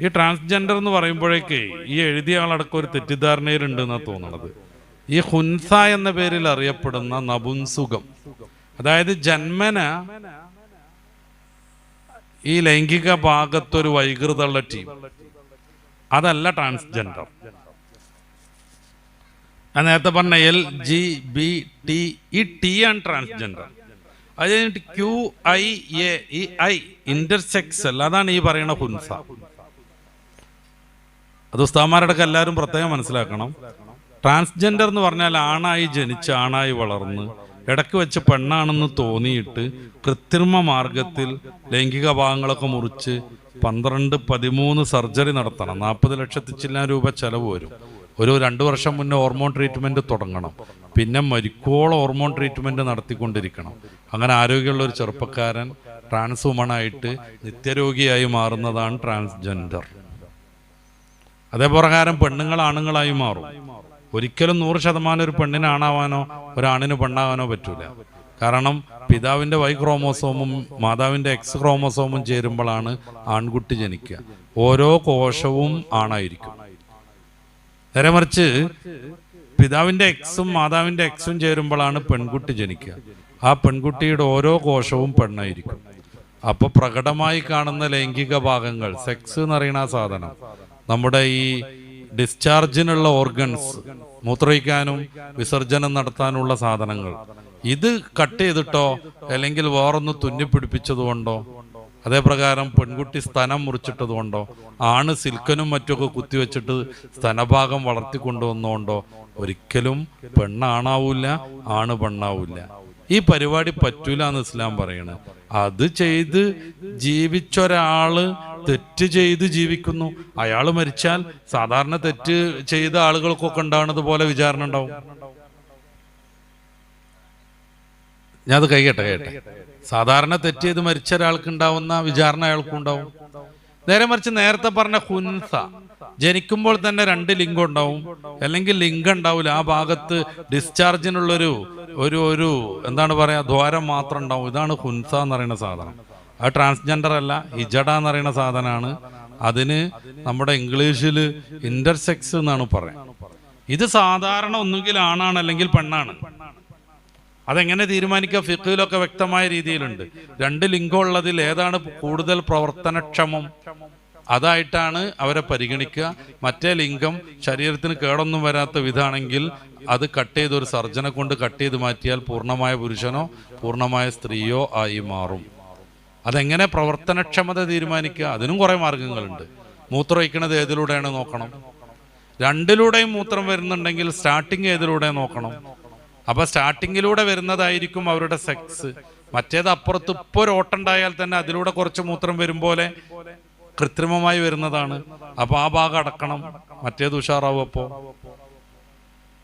ഈ ട്രാൻസ്ജെൻഡർ എന്ന് പറയുമ്പോഴേക്ക് ഈ എഴുതിയ ആളടക്കം ഒരു തെറ്റിദ്ധാരണയിലുണ്ട് എന്നാണ് തോന്നുന്നത്. ഈ ഹുൻസ എന്ന പേരിൽ അറിയപ്പെടുന്ന നപുംസുകം, അതായത് ജന്മന ഈ ലൈംഗിക ഭാഗത്തൊരു വൈകൃതമുള്ള ടീം, അതല്ല ട്രാൻസ്ജെൻഡർ. ഞാൻ നേരത്തെ പറഞ്ഞ LGBT, ഈ ടി ആണ് ട്രാൻസ്ജെൻഡർ. അത് കഴിഞ്ഞിട്ട് QIA, ഈ I ഇന്റർസെക്സൽ, അതാണ് ഈ പറയുന്ന ഹുൻസ. അത് ഉസ്താദന്മാരുടെ എല്ലാവരും പ്രത്യേകം മനസ്സിലാക്കണം. ട്രാൻസ്ജെൻഡർ എന്ന് പറഞ്ഞാൽ ആണായി ജനിച്ച് ആണായി വളർന്ന് ഇടയ്ക്ക് വെച്ച് പെണ്ണാണെന്ന് തോന്നിയിട്ട് കൃത്രിമ മാർഗത്തിൽ ലൈംഗിക ഭാഗങ്ങളൊക്കെ മുറിച്ച് 12-13 സർജറി നടത്തണം. 40 ലക്ഷത്തിൽ ചില്ലാൻ രൂപ ചെലവ് വരും. ഒരു 2 വർഷം മുന്നേ ഹോർമോൺ ട്രീറ്റ്മെൻറ്റ് തുടങ്ങണം. പിന്നെ മരിക്കോളം ഹോർമോൺ ട്രീറ്റ്മെൻറ്റ് നടത്തിക്കൊണ്ടിരിക്കണം. അങ്ങനെ ആരോഗ്യമുള്ള ഒരു ചെറുപ്പക്കാരൻ ട്രാൻസ് വുമണായിട്ട് നിത്യരോഗിയായി മാറുന്നതാണ് ട്രാൻസ്ജെൻഡർ. അതേപ്രകാരം പെണ്ണുങ്ങൾ ആണുങ്ങളായി മാറും. ഒരിക്കലും 100% ഒരു പെണ്ണിന് ആണാവാനോ ഒരാണിന് പെണ്ണാവാനോ പറ്റൂല. കാരണം പിതാവിൻ്റെ Y ക്രോമോസോമും മാതാവിൻ്റെ X ക്രോമോസോമും ചേരുമ്പോഴാണ് ആൺകുട്ടി ജനിക്കുക. ഓരോ കോശവും ആണായിരിക്കും. നേരെ മറിച്ച് പിതാവിൻ്റെ Xും മാതാവിൻ്റെ Xും ചേരുമ്പോഴാണ് പെൺകുട്ടി ജനിക്കുക. ആ പെൺകുട്ടിയുടെ ഓരോ കോശവും പെണ്ണായിരിക്കും. അപ്പോൾ പ്രകടമായി കാണുന്ന ലൈംഗിക ഭാഗങ്ങൾ, സെക്സ് എന്ന് പറയുന്ന ആ സാധനം, നമ്മുടെ ഈ ഡിസ്ചാർജിനുള്ള ഓർഗൻസ്, മൂത്രയിക്കാനും വിസർജനം നടത്താനുള്ള സാധനങ്ങൾ, ഇത് കട്ട് ചെയ്തിട്ടോ അല്ലെങ്കിൽ വേറൊന്ന് തുന്നിപ്പിടിപ്പിച്ചതുകൊണ്ടോ, അതേപ്രകാരം പെൺകുട്ടി സ്തനം മുറിച്ചിട്ടതുകൊണ്ടോ, ആണ് സിൽക്കനും മറ്റൊക്കെ കുത്തിവെച്ചിട്ട് സ്തനഭാഗം വളർത്തിക്കൊണ്ടുവന്നുകൊണ്ടോ ഒരിക്കലും പെണ്ണാണാവൂല, ആണ് പെണ്ണാവൂല. ഈ പരിപാടി പറ്റൂല എന്ന് ഇസ്ലാം പറയണത്. അത് ചെയ്ത് ജീവിച്ചൊരാള് തെറ്റ് ചെയ്ത് ജീവിക്കുന്നു. അയാൾ മരിച്ചാൽ സാധാരണ തെറ്റ് ചെയ്ത ആളുകൾക്കൊക്കെ ഉണ്ടാവുന്നത് പോലെ വിചാരണ ഉണ്ടാവും. ഞാൻ അത് കേട്ടെ. സാധാരണ തെറ്റ് ചെയ്ത് മരിച്ച ഒരാൾക്ക് ഉണ്ടാവുന്ന വിചാരണ അയാൾക്കും ഉണ്ടാവും. നേരെ മറിച്ച് നേരത്തെ പറഞ്ഞ ഹുൻസ, ജനിക്കുമ്പോൾ തന്നെ 2 ലിംഗം ഉണ്ടാവും, അല്ലെങ്കിൽ ലിംഗം ഉണ്ടാവില്ല. ആ ഭാഗത്ത് ഡിസ്ചാർജിനുള്ളൊരു ഒരു എന്താണ് പറയാ, ദ്വാരം മാത്രം ഉണ്ടാവും. ഇതാണ് ഹുൻസ എന്ന് പറയുന്ന സാധനം. അത് ട്രാൻസ്ജെൻഡർ അല്ല, ഹിജഡ എന്ന് പറയുന്ന സാധനമാണ്. അതിന് നമ്മുടെ ഇംഗ്ലീഷിൽ ഇന്റർസെക്സ് എന്നാണ് പറയാം. ഇത് സാധാരണ ഒന്നുകിൽ ആണാണ് അല്ലെങ്കിൽ പെണ്ണാണ്. അതെങ്ങനെ തീരുമാനിക്കുക? ഫിഖ്ഹിലൊക്കെ വ്യക്തമായ രീതിയിലുണ്ട്. 2 ലിംഗം ഉള്ളതിൽ ഏതാണ് കൂടുതൽ പ്രവർത്തനക്ഷമം, അതായിട്ടാണ് അവരെ പരിഗണിക്കുക. മറ്റേ ലിംഗം ശരീരത്തിന് കേടൊന്നും വരാത്ത വിധാണെങ്കിൽ അത് കട്ട് ചെയ്ത് ഒരു സർജനെ കൊണ്ട് കട്ട് ചെയ്ത് മാറ്റിയാൽ പൂർണ്ണമായ പുരുഷനോ പൂർണ്ണമായ സ്ത്രീയോ ആയി മാറും. അതെങ്ങനെ പ്രവർത്തനക്ഷമത തീരുമാനിക്കുക? അതിനും കുറേ മാർഗങ്ങളുണ്ട്. മൂത്രം ഒഴിക്കണത് ഏതിലൂടെയാണ് നോക്കണം. 2ലൂടെയും മൂത്രം വരുന്നുണ്ടെങ്കിൽ സ്റ്റാർട്ടിങ് ഏതിലൂടെ നോക്കണം. അപ്പൊ സ്റ്റാർട്ടിങ്ങിലൂടെ വരുന്നതായിരിക്കും അവരുടെ സെക്സ്. മറ്റേത് അപ്പുറത്ത് ഇപ്പോൾ ഒരു ഓട്ടുണ്ടായാൽ തന്നെ അതിലൂടെ കുറച്ച് മൂത്രം വരും പോലെ കൃത്രിമമായി വരുന്നതാണ്. അപ്പൊ ആ ഭാഗം അടക്കണം, മറ്റേത് ഉഷാറാവും. അപ്പോ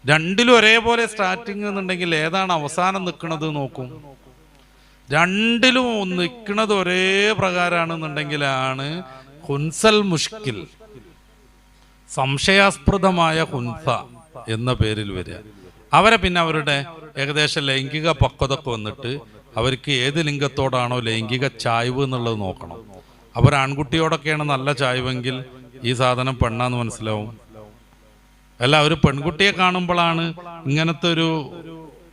2ലും ഒരേപോലെ സ്റ്റാർട്ടിങ് എന്നുണ്ടെങ്കിൽ ഏതാണ് അവസാനം നിൽക്കുന്നത് നോക്കും. 2ലും നിൽക്കുന്നത് ഒരേ പ്രകാരമാണെന്നുണ്ടെങ്കിലാണ് ഹുൻസൽ മുഷ്കിൽ, സംശയാസ്പൃതമായ ഹുൻസ എന്ന പേരിൽ വരിക. അവരെ പിന്നെ അവരുടെ ഏകദേശം ലൈംഗിക പക്വതൊക്കെ വന്നിട്ട് അവർക്ക് ഏത് ലിംഗത്തോടാണോ ലൈംഗിക ചായ്വ് എന്നുള്ളത് നോക്കണം. അവർ ആൺകുട്ടിയോടൊക്കെയാണ് നല്ല ചായ്വെങ്കിൽ ഈ സാധനം പെണ്ണാന്ന് മനസ്സിലാവും. അല്ല, ഒരു പെൺകുട്ടിയെ കാണുമ്പോഴാണ് ഇങ്ങനത്തെ ഒരു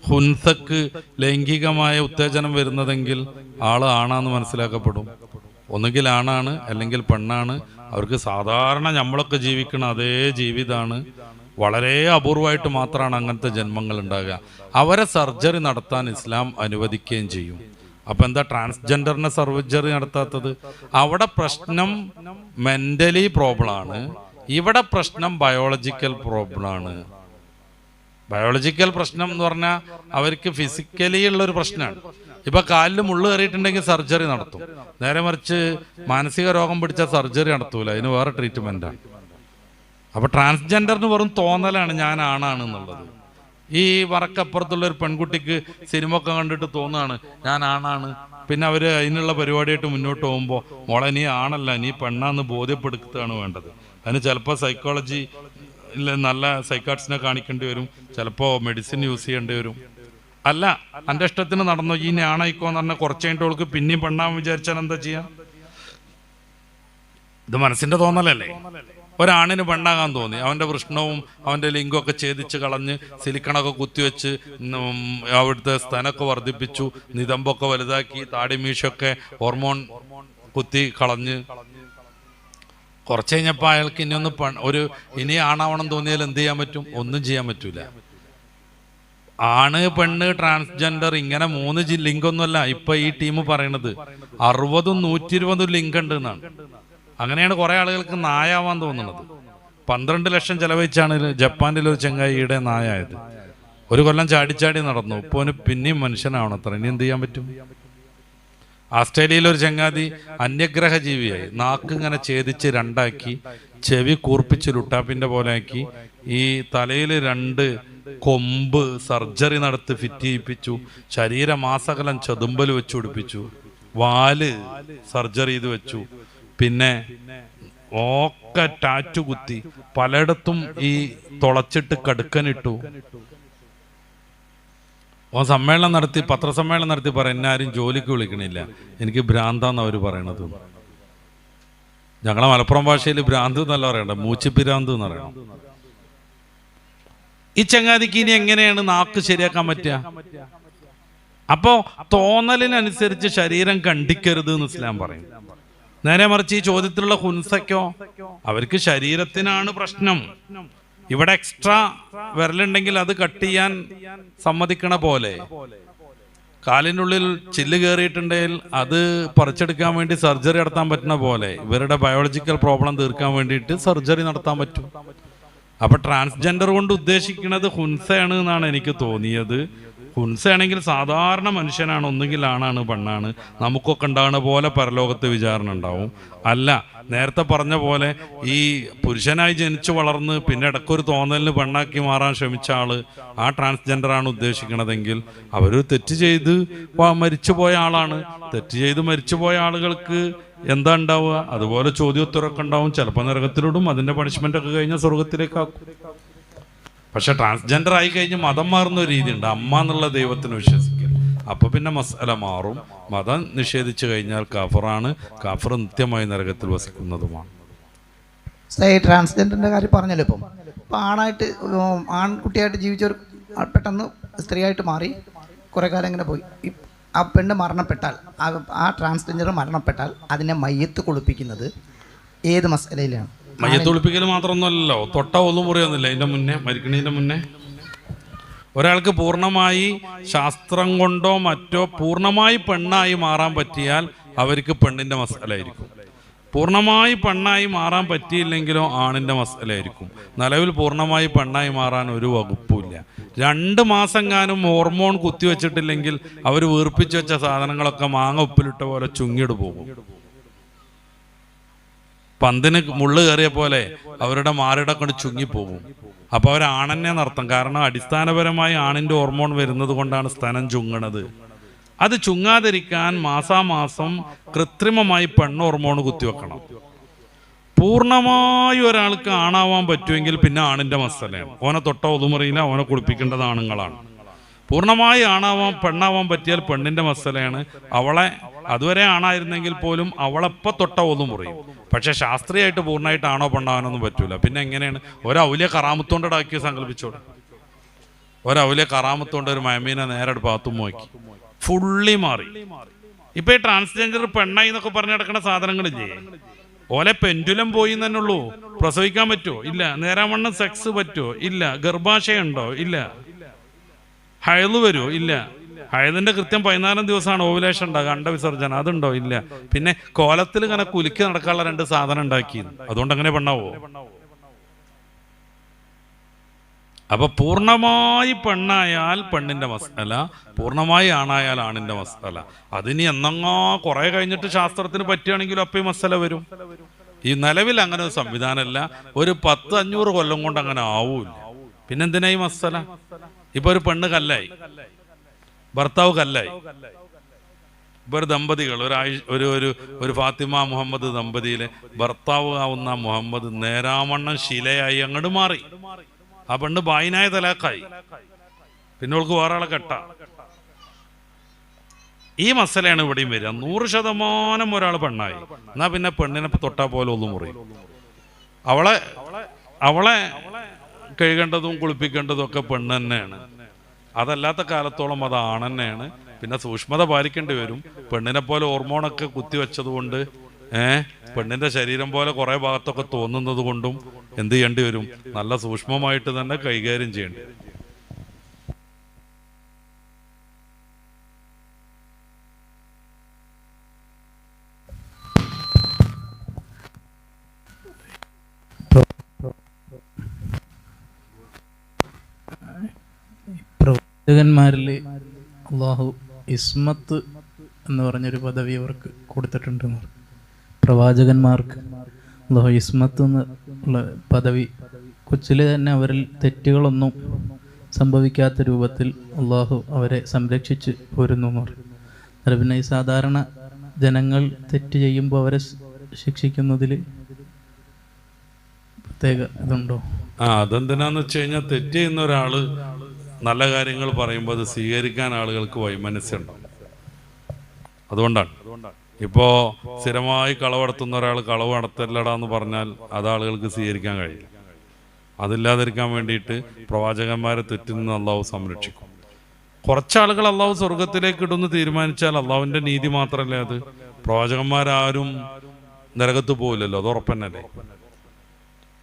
ഹുൻസക്ക് ലൈംഗികമായ ഉത്തേജനം വരുന്നതെങ്കിൽ ആള് ആണാന്ന് മനസ്സിലാക്കപ്പെടും. ഒന്നുകിൽ ആണാണ് അല്ലെങ്കിൽ പെണ്ണാണ്. അവർക്ക് സാധാരണ നമ്മളൊക്കെ ജീവിക്കണ അതേ ജീവിതമാണ്. വളരെ അപൂർവമായിട്ട് മാത്രമാണ് അങ്ങനത്തെ ജന്മങ്ങൾ ഉണ്ടാകുക. അവരെ സർജറി നടത്താൻ ഇസ്ലാം അനുവദിക്കുകയും ചെയ്യും. അപ്പൊ എന്താ ട്രാൻസ്ജെൻഡറിനെ സർജറി നടത്താത്തത്? അവിടെ പ്രശ്നം മെന്റലി പ്രോബ്ലമാണ്, ഇവിടെ പ്രശ്നം ബയോളജിക്കൽ പ്രോബ്ലമാണ്. ബയോളജിക്കൽ പ്രശ്നം എന്ന് പറഞ്ഞാൽ അവർക്ക് ഫിസിക്കലി ഉള്ളൊരു പ്രശ്നമാണ്. ഇപ്പൊ കാലിൽ മുള്ളു കയറിയിട്ടുണ്ടെങ്കിൽ സർജറി നടത്തും. നേരെ മറിച്ച് മാനസിക രോഗം പിടിച്ച സർജറി നടത്തൂല, അതിന് വേറെ ട്രീറ്റ്മെന്റാണ്. അപ്പൊ ട്രാൻസ്ജെൻഡറിന് വെറും തോന്നലാണ് ഞാൻ ആണാണ് എന്നുള്ളത്. ഈ വറക്കപ്പുറത്തുള്ള ഒരു പെൺകുട്ടിക്ക് സിനിമ ഒക്കെ കണ്ടിട്ട് തോന്നുകയാണ് ഞാൻ ആണാണ്. പിന്നെ അവര് അതിനുള്ള പരിപാടിയായിട്ട് മുന്നോട്ട് പോകുമ്പോൾ മോളെ നീ ആണല്ല നീ പെണ്ണാന്ന് ബോധ്യപ്പെടുത്തുകയാണ് വേണ്ടത്. അതിന് ചിലപ്പോൾ സൈക്കോളജി നല്ല സൈക്കാട്രിസ്റ്റിനെ കാണിക്കേണ്ടി വരും, ചിലപ്പോൾ മെഡിസിൻ യൂസ് ചെയ്യേണ്ടി വരും. അല്ല, എൻ്റെ ഇഷ്ടത്തിന് നടന്നോ ഈ ഞാനായിക്കോന്ന് പറഞ്ഞാൽ കുറച്ച് കഴിഞ്ഞിട്ട് അവൾക്ക് പിന്നെയും പെണ്ണാൻ വിചാരിച്ചാൽ എന്താ ചെയ്യാം? ഇത് മനസ്സിന്റെ തോന്നലല്ലേ? ഒരാണിന് പെണ്ണാകാൻ തോന്നി, അവന്റെ വൃഷ്ണവും അവന്റെ ലിംഗമൊക്കെ ഛേദിച്ച് കളഞ്ഞ് സിലിക്കണൊക്കെ കുത്തിവെച്ച് അവിടുത്തെ സ്ഥനമൊക്കെ വർദ്ധിപ്പിച്ചു, നിതമ്പൊക്കെ വലുതാക്കി, താടിമീശൊക്കെ ഹോർമോൺ കുത്തി കളഞ്ഞ് കുറച്ച് കഴിഞ്ഞപ്പോൾ അയാൾക്ക് ഇനി ആണാവണം തോന്നിയാൽ എന്ത് ചെയ്യാൻ പറ്റും? ഒന്നും ചെയ്യാൻ പറ്റൂല. ആണ്, പെണ്ണ്, ട്രാൻസ്ജെൻഡർ ഇങ്ങനെ 3 ലിംഗൊന്നുമല്ല ഇപ്പൊ ഈ ടീം പറയണത്. 60 120 ലിംഗം ഉണ്ട് എന്നാണ്. അങ്ങനെയാണ് കുറെ ആളുകൾക്ക് നായാവാൻ തോന്നുന്നത്. 12 ലക്ഷം ചെലവഴിച്ചാണ് ജപ്പാനിലെ ഒരു ചെങ്ങായിയുടെ നായായത്. 1 കൊല്ലം ചാടിച്ചാടി നടന്നു. ഇപ്പോൾ പിന്നെയും മനുഷ്യനാവണം അത്ര. ഇനി എന്ത് ചെയ്യാൻ പറ്റും? ഓസ്ട്രേലിയയിലൊരു ചങ്ങാതി അന്യഗ്രഹ ജീവിയായി. നാക്ക് ഇങ്ങനെ ഛേദിച്ച് 2ആക്കി, ചെവി കൂർപ്പിച്ച് ലുട്ടാപ്പിന്റെ പോലെ ആക്കി, ഈ തലയിൽ 2 കൊമ്പ് സർജറി നടത്തി ഫിറ്റ് ചെയ്യിപ്പിച്ചു, ശരീരമാസകലം ചെതുമ്പൽ വെച്ച് പിടിപ്പിച്ചു, വാല് സർജറി ചെയ്ത് വെച്ചു, പിന്നെ ഒക്കെ ടാറ്റു കുത്തി, പലയിടത്തും ഈ തുളച്ചിട്ട് കടുക്കനിട്ടു. സമ്മേളനം നടത്തി, പത്രസമ്മേളനം നടത്തി പറയും, എന്നെ ആരും ജോലിക്ക് വിളിക്കണില്ല, എനിക്ക് ഭ്രാന്താന്ന് അവർ പറയണത്. ഞങ്ങളെ മലപ്പുറം ഭാഷയിൽ ഭ്രാന്ത് എന്നല്ല പറയണ്ട, മൂച്ചിപ്പിരാന്ത് എന്ന് പറയണം. ഈ ചങ്ങാതിക്ക് ഇനി എങ്ങനെയാണ് നാക്ക് ശരിയാക്കാൻ പറ്റുക? അപ്പോ തോന്നലിനനുസരിച്ച് ശരീരം കണ്ടിക്കരുത് എന്ന് ഇസ്ലാം പറയും. നേരെ മറിച്ച് ഈ ചോദ്യത്തിലുള്ള ഹുൻസയ്ക്കോ, അവർക്ക് ശരീരത്തിനാണ് പ്രശ്നം. ഇവിടെ എക്സ്ട്രാ വിരലുണ്ടെങ്കിൽ അത് കട്ട് ചെയ്യാൻ സമ്മതിക്കണ പോലെ, കാലിനുള്ളിൽ ചില്ല് കയറിയിട്ടുണ്ടെങ്കിൽ അത് പറിച്ചെടുക്കാൻ വേണ്ടി സർജറി നടത്താൻ പറ്റുന്ന പോലെ, ഇവരുടെ ബയോളജിക്കൽ പ്രോബ്ലം തീർക്കാൻ വേണ്ടിയിട്ട് സർജറി നടത്താൻ പറ്റും. അപ്പൊ ട്രാൻസ്ജെൻഡർ കൊണ്ട് ഉദ്ദേശിക്കുന്നത് ഹുൻസയാണ് എന്നാണ് എനിക്ക് തോന്നിയത്. ഹുൻസയാണെങ്കിൽ സാധാരണ മനുഷ്യനാണ്, ഒന്നുകിൽ ആണാണ് പെണ്ണാണ്, നമുക്കൊക്കെ ഉണ്ടാകുന്ന പോലെ പരലോകത്ത് വിചാരണ ഉണ്ടാവും. അല്ല, നേരത്തെ പറഞ്ഞ പോലെ ഈ പുരുഷനായി ജനിച്ചു വളർന്ന് പിന്നെ ഇടയ്ക്കൊരു തോന്നലിന് പെണ്ണാക്കി മാറാൻ ശ്രമിച്ച ആള് ആ ട്രാൻസ്ജെൻഡറാണ് ഉദ്ദേശിക്കണതെങ്കിൽ അവർ തെറ്റ് ചെയ്ത് മരിച്ചുപോയ ആളാണ്. തെറ്റ് ചെയ്ത് മരിച്ചുപോയ ആളുകൾക്ക് എന്താ ഉണ്ടാവുക? അതുപോലെ ചോദ്യോത്തരമൊക്കെ ഉണ്ടാവും. ചിലപ്പോൾ നരകത്തിലിടും, അതിന്റെ പണിഷ്മെന്റ് ഒക്കെ കഴിഞ്ഞാൽ സ്വർഗത്തിലേക്കാക്കും. പക്ഷെ ട്രാൻസ്ജെൻഡർ ആയി കഴിഞ്ഞ് മതം മാറുന്ന ഒരു രീതിയുണ്ട്, അമ്മ എന്നുള്ള ദൈവത്തിന് വിശ്വസിക്കൽ. അപ്പൊ പിന്നെ മസല മാറും. മതം നിഷേധിച്ചു കഴിഞ്ഞാൽ കാഫറാണ്, കാഫർ നിത്യമായി നരകത്തിൽ വസിക്കുന്നതുമാണ്. ട്രാൻസ്ജെൻഡറിന്റെ കാര്യം പറഞ്ഞല്ലോ. ഇപ്പം ആണായിട്ട് ആൺകുട്ടിയായിട്ട് ജീവിച്ചവർ പെട്ടെന്ന് സ്ത്രീയായിട്ട് മാറി കുറെ കാലം ഇങ്ങനെ പോയി. ആ പെണ്ണ് മരണപ്പെട്ടാൽ, ആ ട്രാൻസ്ജെൻഡർ മരണപ്പെട്ടാൽ അതിനെ മയ്യത്ത് കുളിപ്പിക്കുന്നത് ഏത് മസലയിലാണ്? മയ്യത്ത് കുളിപ്പിക്കൽ മാത്രമൊന്നുമല്ലല്ലോ, തൊട്ട ഒന്നും മുറിയൊന്നുമില്ല. അതിന്റെ മുന്നേ, മരിക്കണതിന്റെ മുന്നേ ഒരാൾക്ക് പൂർണ്ണമായി ശാസ്ത്രം കൊണ്ടോ മറ്റോ പൂർണ്ണമായി പെണ്ണായി മാറാൻ പറ്റിയാൽ അവർക്ക് പെണ്ണിന്റെ മസലയായിരിക്കും. പൂർണ്ണമായി പെണ്ണായി മാറാൻ പറ്റിയില്ലെങ്കിലോ ആണിന്റെ മസലയായിരിക്കും. നിലവിൽ പൂർണ്ണമായി പെണ്ണായി മാറാൻ ഒരു വകുപ്പുമില്ല. 2 മാസെങ്ങാനും ഹോർമോൺ കുത്തിവെച്ചിട്ടില്ലെങ്കിൽ അവർ വീർപ്പിച്ചു വെച്ച സാധനങ്ങളൊക്കെ മാങ്ങ ഉപ്പിലിട്ട പോലെ ചുങ്ങിട് പോകും. പന്തിന് മുള്ളു കയറിയ പോലെ അവരുടെ മാറിട കൊണ്ട് ചുങ്ങിപ്പോകും. അപ്പോൾ അവരാണെന്നെ നടത്തും. കാരണം അടിസ്ഥാനപരമായി ആണിന്റെ ഹോർമോൺ വരുന്നത് കൊണ്ടാണ് സ്തനം ചുങ്ങണത്. അത് ചുങ്ങാതിരിക്കാൻ മാസാമാസം കൃത്രിമമായി പെണ്ണ് ഹോർമോൺ കുത്തിവെക്കണം. പൂർണ്ണമായി ഒരാൾക്ക് ആണാവാൻ പറ്റുമെങ്കിൽ പിന്നെ ആണിന്റെ മസലയാണ്. ഓനെ തൊട്ട ഒതുമുറിയില്ല, ഓനെ കുളിപ്പിക്കേണ്ടത് ആണുങ്ങളാണ്. പൂർണ്ണമായി പെണ്ണാവാൻ പറ്റിയാൽ പെണ്ണിന്റെ മസലയാണ്. അവളെ അതുവരെ ആണായിരുന്നെങ്കിൽ പോലും അവളെപ്പോൾ തൊട്ട ഒതുമുറിയും. പക്ഷെ ശാസ്ത്രീയമായിട്ട് പൂർണ്ണമായിട്ട് ആണോ പെണ്ണാവാനൊന്നും പറ്റൂല. പിന്നെ എങ്ങനെയാണ്? ഒരൗലിയ കറാമത്തോണ്ടാക്കി സങ്കല്പിച്ചോളൂ. ഒരൗലിയ കറാമത്തോണ്ട് ഒരു മയമീനെ നേരെ ഭാഗത്തും നോക്കി ഫുള്ളി മാറി. ഇപ്പൊ ഈ ട്രാൻസ്ജെൻഡർ പെണ്ണായി എന്നൊക്കെ പറഞ്ഞു നടക്കുന്ന സാധനങ്ങളില്ലേ, ഓലെ പെൻഡുലം പോയി തന്നെ ഉള്ളൂ. പ്രസവിക്കാൻ പറ്റുമോ? ഇല്ല. നേരാവണ്ണം സെക്സ് പറ്റുമോ? ഇല്ല. ഗർഭാശയുണ്ടോ? ഇല്ല. ഹയല് വരുമോ? ഇല്ല. ഹയതിന്റെ കൃത്യം 14 ദിവസമാണ് ഓവുലേഷൻ ഉണ്ടാകുക, അണ്ടവിസർജനം, അതുണ്ടോ? ഇല്ല. പിന്നെ കോലത്തിൽ ഇങ്ങനെ കുലുക്കി നടക്കാനുള്ള 2 സാധനം ഉണ്ടാക്കി, അതുകൊണ്ട് അങ്ങനെ പെണ്ണാവോ? അപ്പൊ പൂർണ്ണമായി പെണ്ണായാൽ പെണ്ണിന്റെ മസല, പൂർണ്ണമായി ആണായാൽ ആണിന്റെ മസല. അതിനി എന്നങ്ങോ കുറെ കഴിഞ്ഞിട്ട് ശാസ്ത്രത്തിന് പറ്റുകയാണെങ്കിലും അപ്പൊ ഈ മസല വരും. ഈ നിലവിൽ അങ്ങനെ ഒരു സംവിധാനമല്ല. ഒരു 10-500 കൊല്ലം കൊണ്ട് അങ്ങനെ ആവൂല. പിന്നെന്തിനാ ഈ മസല? ഇപ്പൊ ഒരു പെണ്ണ് കല്ലായി, ഭർത്താവ് കല്ലായി. ഇപ്പൊ ഒരു ദമ്പതികൾ, ഒരു ഫാത്തിമ മുഹമ്മദ് ദമ്പതിയിലെ ഭർത്താവ് ആവുന്ന മുഹമ്മദ് നേരാമണ്ണം ശിലയായി അങ്ങോട്ട് മാറി. ആ പെണ്ണ് ബായിനായ തലാക്കായി. പിന്നെ അവൾക്ക് വേറെ ആളെ കെട്ട. ഈ മസലയാണ് ഇവിടെയും വരിക. 100% ഒരാൾ പെണ്ണായി, എന്നാ പിന്നെ പെണ്ണിനെ തൊട്ടാൽ പോലെ ഒന്നും മുറിയും. അവളെ കഴുകേണ്ടതും കുളിപ്പിക്കേണ്ടതും ഒക്കെ പെണ്ണ് തന്നെയാണ്. അതല്ലാത്ത കാലത്തോളം അത് ആണ് തന്നെയാണ്. പിന്നെ സൂക്ഷ്മത പാലിക്കേണ്ടി വരും. പെണ്ണിനെ പോലെ ഹോർമോണൊക്കെ കുത്തിവെച്ചത് കൊണ്ട് പെണ്ണിന്റെ ശരീരം പോലെ കുറെ ഭാഗത്തൊക്കെ തോന്നുന്നത് കൊണ്ടും എന്ത് ചെയ്യേണ്ടി വരും? നല്ല സൂക്ഷ്മമായിട്ട് തന്നെ കൈകാര്യം ചെയ്യേണ്ടി വരും. പ്രവാചകന്മാരിൽ അള്ളാഹു ഇസ്മത്ത് എന്ന് പറഞ്ഞൊരു പദവി അവർക്ക് കൊടുത്തിട്ടുണ്ടെന്ന്. പ്രവാചകന്മാർക്ക് അള്ളാഹു ഇസ്മത്ത് എന്നുള്ള പദവി കൊച്ചിലെ തന്നെ അവരിൽ തെറ്റുകളൊന്നും സംഭവിക്കാത്ത രൂപത്തിൽ അള്ളാഹു അവരെ സംരക്ഷിച്ച് പോരുന്നു എന്ന് പറയും. അത് പിന്നെ ഈ സാധാരണ ജനങ്ങൾ തെറ്റ് ചെയ്യുമ്പോൾ അവരെ ശിക്ഷിക്കുന്നതിൽ പ്രത്യേക ഇതുണ്ടോ? അതെന്തിനാന്ന് വെച്ച് കഴിഞ്ഞാൽ തെറ്റ് ചെയ്യുന്ന ഒരാള് നല്ല കാര്യങ്ങൾ പറയുമ്പോൾ അത് സ്വീകരിക്കാൻ ആളുകൾക്ക് വൈമനസ്സുണ്ടാവും. അതുകൊണ്ടാണ് ഇപ്പോൾ സ്ഥിരമായി കളവ് നടത്തുന്ന ഒരാൾ കളവ് നടത്തല്ലടാന്ന് പറഞ്ഞാൽ അത് ആളുകൾക്ക് സ്വീകരിക്കാൻ കഴിയില്ല. അതില്ലാതിരിക്കാൻ വേണ്ടിയിട്ട് പ്രവാചകന്മാരെ തെറ്റിൽ നിന്ന് അള്ളാഹു സംരക്ഷിക്കും. കുറച്ചാളുകൾ അള്ളാഹു സ്വർഗത്തിലേക്ക് ഇടുന്ന് തീരുമാനിച്ചാൽ അള്ളാഹുവിൻ്റെ നീതി മാത്രമല്ലേ അത്. പ്രവാചകന്മാരാരും നരകത്ത് പോകില്ലല്ലോ, അത് ഉറപ്പന്നല്ലേ.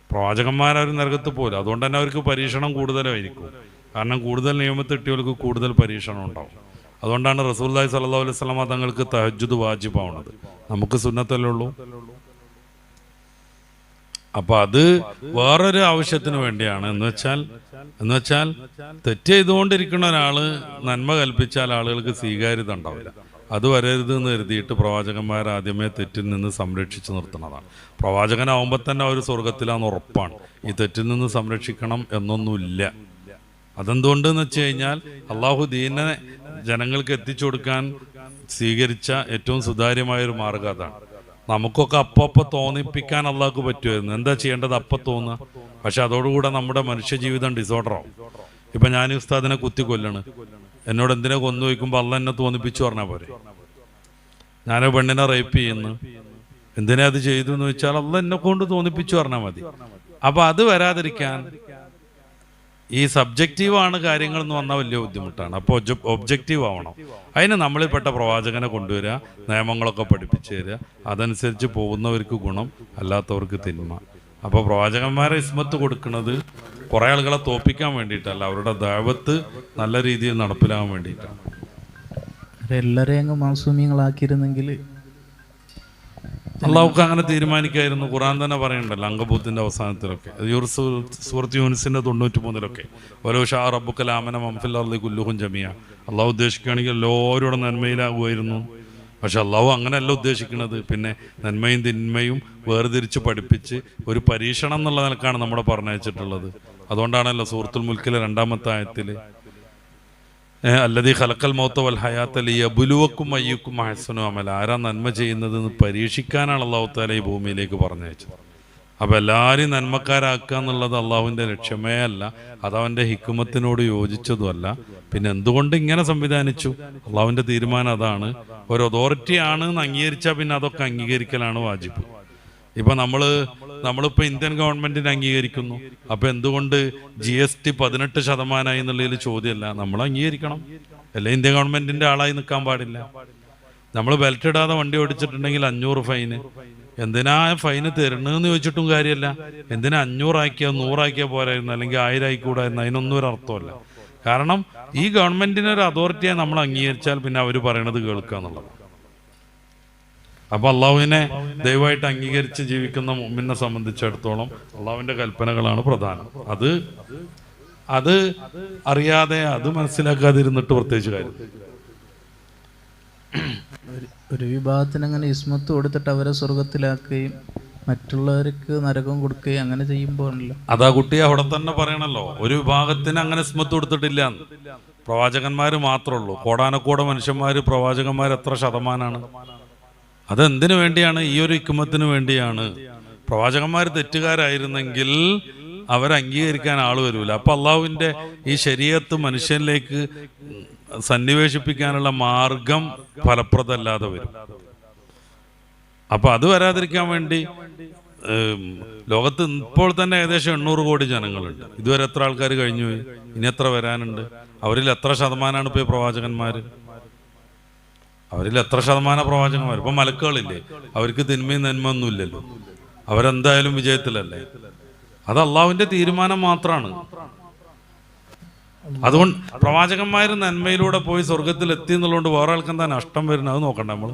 പ്രവാചകന്മാരാരും നരകത്ത് പോകില്ല. അതുകൊണ്ട് തന്നെ അവർക്ക് പരീക്ഷണം കൂടുതലായിരിക്കും. കാരണം കൂടുതൽ നിയമത്തെട്ടിയവർക്ക് കൂടുതൽ പരീക്ഷണം ഉണ്ടാവും. അതുകൊണ്ടാണ് റസൂലുള്ളാഹി സ്വല്ലല്ലാഹു അലൈഹി വസല്ലമ തങ്ങൾക്ക് തഹജ്ജുദ് വാജിബാവുന്നത്. നമുക്ക് സുന്നത്തല്ലേ ഉള്ളൂ. അപ്പൊ അത് വേറൊരു ആവശ്യത്തിന് വേണ്ടിയാണ്. എന്ന് വെച്ചാൽ തെറ്റ് ചെയ്തുകൊണ്ടിരിക്കുന്ന ഒരാള് നന്മ കൽപ്പിച്ചാൽ ആളുകൾക്ക് സ്വീകാര്യത ഉണ്ടാവില്ല. അത് വരരുത് എന്ന് കരുതിയിട്ട് പ്രവാചകന്മാർ ആദ്യമേ തെറ്റിൽ നിന്ന് സംരക്ഷിച്ചു നിർത്തുന്നതാണ്. പ്രവാചകനാവുമ്പോൾ തന്നെ അവർ സ്വർഗത്തിലാന്ന് ഉറപ്പാണ്. ഈ തെറ്റിൽ നിന്ന് സംരക്ഷിക്കണം എന്നൊന്നുമില്ല. അതെന്തുകൊണ്ടെന്ന് വെച്ച് കഴിഞ്ഞാൽ അള്ളാഹു ദീനെ ജനങ്ങൾക്ക് എത്തിച്ചു കൊടുക്കാൻ സ്വീകരിച്ച ഏറ്റവും സുതാര്യമായൊരു മാർഗം അതാണ്. നമുക്കൊക്കെ അപ്പോ തോന്നിപ്പിക്കാൻ അള്ളാഹ്ക്ക് പറ്റുമായിരുന്നു. എന്താ ചെയ്യേണ്ടത്? അപ്പം തോന്നുക. പക്ഷെ അതോടുകൂടെ നമ്മുടെ മനുഷ്യജീവിതം ഡിസോർഡറാവും. ഇപ്പം ഞാൻ ഉസ്താദിനെ കുത്തിക്കൊല്ലാണ്, എന്നോട് എന്തിനെ കൊന്നു വയ്ക്കുമ്പോൾ അള്ള എന്നെ തോന്നിപ്പിച്ചു പറഞ്ഞാൽ പോരെ. ഞാൻ പെണ്ണിനെ റേപ്പ് ചെയ്യുന്നു, എന്തിനാ അത് ചെയ്തു എന്ന് വെച്ചാൽ അള്ള എന്നെ കൊണ്ട് തോന്നിപ്പിച്ചു പറഞ്ഞാൽ മതി. അപ്പം അത് വരാതിരിക്കാൻ ഈ സബ്ജക്റ്റീവാണ് കാര്യങ്ങൾ എന്ന് വന്നാൽ വലിയ ബുദ്ധിമുട്ടാണ്. അപ്പോൾ ഒബ്ജക്റ്റീവ് ആവണം. അതിന് നമ്മളിൽപ്പെട്ട പ്രവാചകനെ കൊണ്ടുവരിക, നിയമങ്ങളൊക്കെ പഠിപ്പിച്ചു തരിക, അതനുസരിച്ച് പോകുന്നവർക്ക് ഗുണം, അല്ലാത്തവർക്ക് തിന്മ. അപ്പോൾ പ്രവാചകന്മാരെ ഇസ്മത്ത് കൊടുക്കുന്നത് കുറേ ആളുകളെ തോപ്പിക്കാൻ വേണ്ടിയിട്ടല്ല, അവരുടെ ദഅവത്ത് നല്ല രീതിയിൽ നടപ്പിലാകാൻ വേണ്ടിയിട്ടാണ്. എല്ലാവരെയും അങ്ങ് മാസൂമിയങ്ങളാക്കിയിരുന്നെങ്കിൽ അള്ളാഹുക്ക് അങ്ങനെ തീരുമാനിക്കായിരുന്നു. ഖുർആൻ തന്നെ പറയുന്നുണ്ടല്ലോ അങ്കബൂത്തിന്റെ അവസാനത്തിലൊക്കെ, സൂറത്ത് യൂനിസിന്റെ 93 ഓരോ ഷാ റബ്ബുക്കൽ ആമന മംഫിൽ അർളി കുല്ലുഹും ജമിയ. അള്ളാഹു ഉദ്ദേശിക്കുകയാണെങ്കിൽ എല്ലാവരോടും നന്മയിലാകുമായിരുന്നു. പക്ഷെ അള്ളാഹു അങ്ങനെയല്ല ഉദ്ദേശിക്കുന്നത്. പിന്നെ നന്മയും തിന്മയും വേർതിരിച്ച് പഠിപ്പിച്ച് ഒരു പരീക്ഷണം എന്നുള്ള നിലക്കാണ് നമ്മളെ പറഞ്ഞയച്ചിട്ടുള്ളത്. അതുകൊണ്ടാണല്ലോ സൂറത്തുൽ മുൽക്കിലെ 2-ാമത്തെ ആയത്തിൽ അല്ലദീ ഖലഖൽ മൗത വൽ ഹയാത ലിയബ്ലുവക്കും അയ്യുക്കും അഹ്സനു അമല. ആരാ നന്മ ചെയ്യുന്നതെന്ന് പരീക്ഷിക്കാനാണ് അള്ളാഹു തആല ഈ ഭൂമിയിലേക്ക് പറഞ്ഞയച്ചത്. അപ്പോൾ എല്ലാവരെയും നന്മക്കാരാക്കുക എന്നുള്ളത് അള്ളാഹുവിൻ്റെ ലക്ഷ്യമേ അല്ല, അതവൻ്റെ ഹിക്മത്തിനോട് യോജിച്ചതുമല്ല. പിന്നെ എന്തുകൊണ്ട് ഇങ്ങനെ സംവിധാനിച്ചു? അള്ളാഹുവിൻ്റെ തീരുമാനം അതാണ്. ഒരു അതോറിറ്റി ആണെന്ന് അംഗീകരിച്ചാൽ പിന്നെ അതൊക്കെ അംഗീകരിക്കലാണ് വാജിബ്. ഇപ്പം നമ്മളിപ്പോൾ ഇന്ത്യൻ ഗവൺമെൻറ്റിനെ അംഗീകരിക്കുന്നു. അപ്പോൾ എന്തുകൊണ്ട് GST 18% എന്നുള്ളതിൽ ചോദ്യമല്ല, നമ്മൾ അംഗീകരിക്കണം. അല്ലെ ഇന്ത്യൻ ഗവൺമെൻറ്റിൻ്റെ ആളായി നിൽക്കാൻ പാടില്ല. നമ്മൾ ബെൽറ്റ് ഇടാതെ വണ്ടി ഓടിച്ചിട്ടുണ്ടെങ്കിൽ 500 ഫൈന്. എന്തിനാ ഫൈന് തരണമെന്ന് ചോദിച്ചിട്ടും കാര്യമല്ല. എന്തിനാ 500 ആക്കിയാൽ 100 ആക്കിയാൽ പോരായിരുന്നു, അല്ലെങ്കിൽ 1000 ആയിക്കൂടായിരുന്നു? അതിനൊന്നും ഒരു അർത്ഥമല്ല. കാരണം ഈ ഗവൺമെൻറ്റിനെ ഒരു അതോറിറ്റിയെ നമ്മൾ അംഗീകരിച്ചാൽ പിന്നെ അവർ പറയണത് കേൾക്കുക എന്നുള്ളത്. അപ്പോൾ അള്ളാഹുവിനെ ദൈവമായിട്ട് അംഗീകരിച്ച് ജീവിക്കുന്ന മുഅ്മിനെ സംബന്ധിച്ചിടത്തോളം അള്ളാഹുവിൻ്റെ കൽപ്പനകളാണ് പ്രധാനം. അത് അറിയാതെ, അത് മനസ്സിലാക്കാതിരുന്നിട്ട് പ്രത്യേകിച്ച് കാര്യം. ഒരു വിഭാഗത്തിന് അങ്ങനെ ഇസ്മത്ത് കൊടുത്തിട്ട് അവരെ സ്വർഗത്തിലാക്കുകയും മറ്റുള്ളവർക്ക് നരകം കൊടുക്കുകയും അങ്ങനെ ചെയ്യുമ്പോഴല്ലോ അതാ കുട്ടി അവിടെ തന്നെ പറയണല്ലോ, ഒരു വിഭാഗത്തിന് അങ്ങനെ ഇസ്മത്ത് കൊടുത്തിട്ടില്ല. പ്രവാചകന്മാർ മാത്രമേ ഉള്ളൂ. കോടാനക്കോടെ മനുഷ്യന്മാർ പ്രവാചകന്മാർ എത്ര ശതമാനമാണ്? അതെന്തിനു വേണ്ടിയാണ്? ഈ ഒരു ഹിക്മത്തിന് വേണ്ടിയാണ്. പ്രവാചകന്മാർ തെറ്റുകാരായിരുന്നെങ്കിൽ അവരെ അംഗീകരിക്കാൻ ആൾ വരൂല. അപ്പം അള്ളാഹുവിൻ്റെ ഈ ശരീഅത്ത് മനുഷ്യനിലേക്ക് സന്നിവേശിപ്പിക്കാനുള്ള മാർഗം ഫലപ്രദമല്ലാതെ വരും. അപ്പൊ അത് വരാതിരിക്കാൻ വേണ്ടി ലോകത്ത് ഇപ്പോൾ തന്നെ ഏകദേശം 800 കോടി ജനങ്ങളുണ്ട്. ഇതുവരെ എത്ര ആൾക്കാർ കഴിഞ്ഞു പോയി? ഇനി എത്ര വരാനുണ്ട്? അവരിൽ എത്ര ശതമാനമാണ് ഇപ്പോൾ പ്രവാചകന്മാർ? അവരിൽ എത്ര ശതമാനം പ്രവാചകന്മാർ? ഇപ്പൊ മലക്കുകളില്ലേ, അവർക്ക് തിന്മയും നന്മ ഒന്നും ഇല്ലല്ലോ, അവരെന്തായാലും വിജയത്തിലല്ലേ. അത് അള്ളാഹുവിന്റെ തീരുമാനം മാത്രമാണ്. അതുകൊണ്ട് പ്രവാചകന്മാർ നന്മയിലൂടെ പോയി സ്വർഗത്തിൽ എത്തി എന്നുള്ളതുകൊണ്ട് വേറെ ആൾക്ക് എന്താ നഷ്ടം വരുന്നത്? അത് നോക്കണ്ട നമ്മൾ.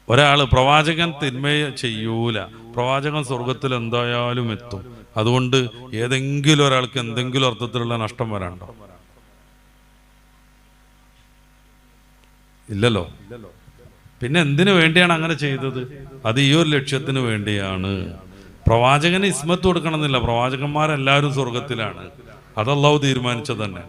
ഒരാള് പ്രവാചകൻ തിന്മയെ ചെയ്യൂല, പ്രവാചകൻ സ്വർഗത്തിൽ എന്തായാലും എത്തും. അതുകൊണ്ട് ഏതെങ്കിലും ഒരാൾക്ക് എന്തെങ്കിലും അർത്ഥത്തിലുള്ള നഷ്ടം വരാണ്ടോ? ഇല്ലല്ലോ. പിന്നെ എന്തിനു വേണ്ടിയാണ് അങ്ങനെ ചെയ്തത്? അത് ഈ ഒരു ലക്ഷ്യത്തിന് വേണ്ടിയാണ്. പ്രവാചകന് ഇസ്മത്ത് കൊടുക്കണമെന്നില്ല, പ്രവാചകന്മാരെല്ലാവരും സ്വർഗത്തിലാണ്. അത് അല്ലാഹു തീരുമാനിച്ചത് തന്നെ.